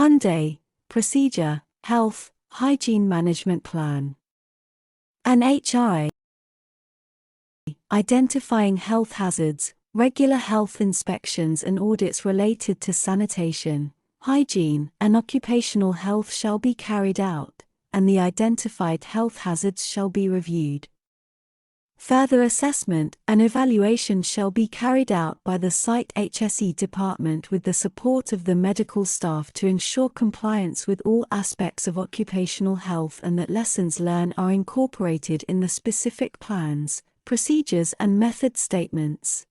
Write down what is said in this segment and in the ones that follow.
Hyundai, procedure, health, hygiene management plan. And HI, identifying health hazards, regular health inspections and audits related to sanitation, hygiene, and occupational health shall be carried out, and the identified health hazards shall be reviewed. Further assessment and evaluation shall be carried out by the site HSE department with the support of the medical staff to ensure compliance with all aspects of occupational health and that lessons learned are incorporated in the specific plans, procedures and method statements.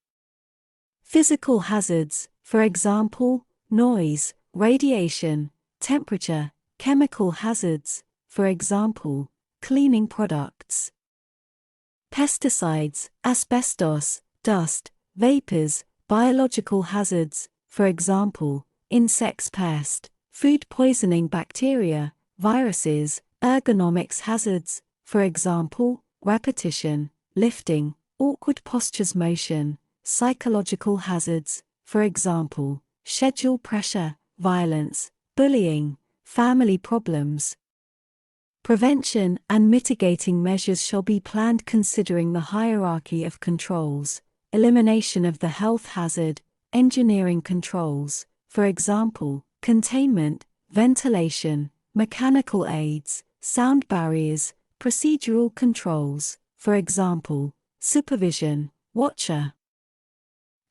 Physical hazards, for example, noise, radiation, temperature, chemical hazards, for example, cleaning products. Pesticides, asbestos, dust, vapors, biological hazards, for example, insects pest, food poisoning bacteria, viruses, ergonomics hazards, for example, repetition, lifting, awkward postures motion, psychological hazards, for example, schedule pressure, violence, bullying, family problems. Prevention and mitigating measures shall be planned considering the hierarchy of controls, elimination of the health hazard, engineering controls, for example, containment, ventilation, mechanical aids, sound barriers, procedural controls, for example, supervision, watcher.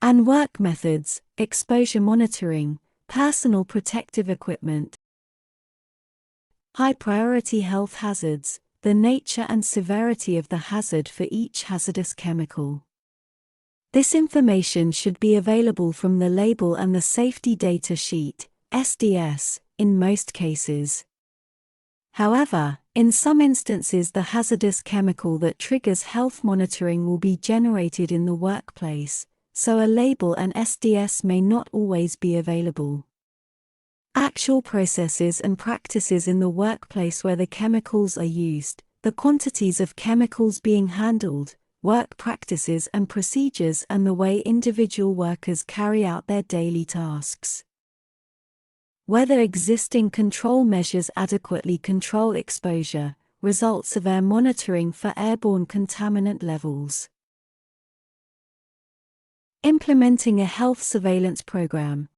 And work methods, exposure monitoring, personal protective equipment. High-priority health hazards, the nature and severity of the hazard for each hazardous chemical. This information should be available from the label and the Safety Data Sheet, SDS, in most cases. However, in some instances the hazardous chemical that triggers health monitoring will be generated in the workplace, so a label and SDS may not always be available. Actual processes and practices in the workplace where the chemicals are used, the quantities of chemicals being handled, work practices and procedures and the way individual workers carry out their daily tasks. Whether existing control measures adequately control exposure, results of air monitoring for airborne contaminant levels. Implementing a health surveillance program.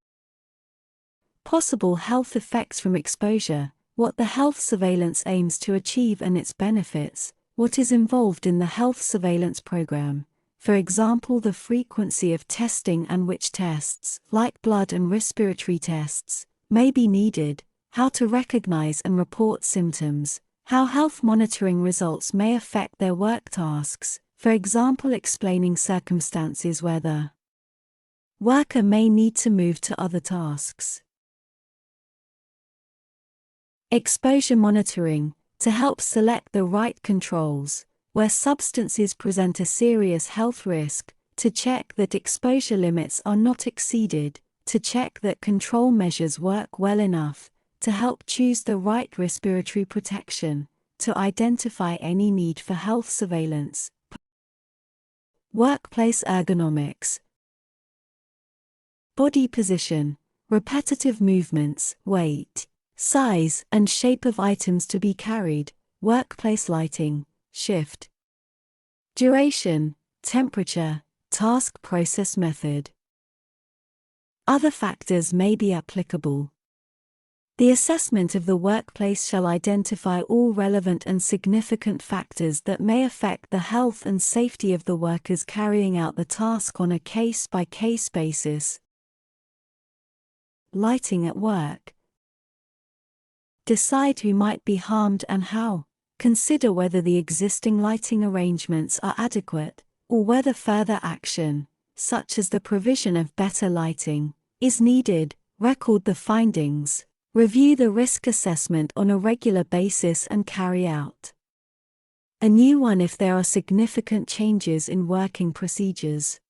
Possible health effects from exposure, what the health surveillance aims to achieve and its benefits, what is involved in the health surveillance program, for example the frequency of testing and which tests, like blood and respiratory tests, may be needed, how to recognize and report symptoms, how health monitoring results may affect their work tasks, for example explaining circumstances where the worker may need to move to other tasks. Exposure monitoring, to help select the right controls, where substances present a serious health risk, to check that exposure limits are not exceeded, to check that control measures work well enough, to help choose the right respiratory protection, to identify any need for health surveillance. Workplace ergonomics. Body position, repetitive movements, weight, size and shape of items to be carried, workplace lighting, shift, duration, temperature, task process method. Other factors may be applicable. The assessment of the workplace shall identify all relevant and significant factors that may affect the health and safety of the workers carrying out the task on a case-by-case basis. Lighting at work. Decide who might be harmed and how. Consider whether the existing lighting arrangements are adequate, or whether further action, such as the provision of better lighting, is needed. Record the findings. Review the risk assessment on a regular basis and carry out a new one if there are significant changes in working procedures.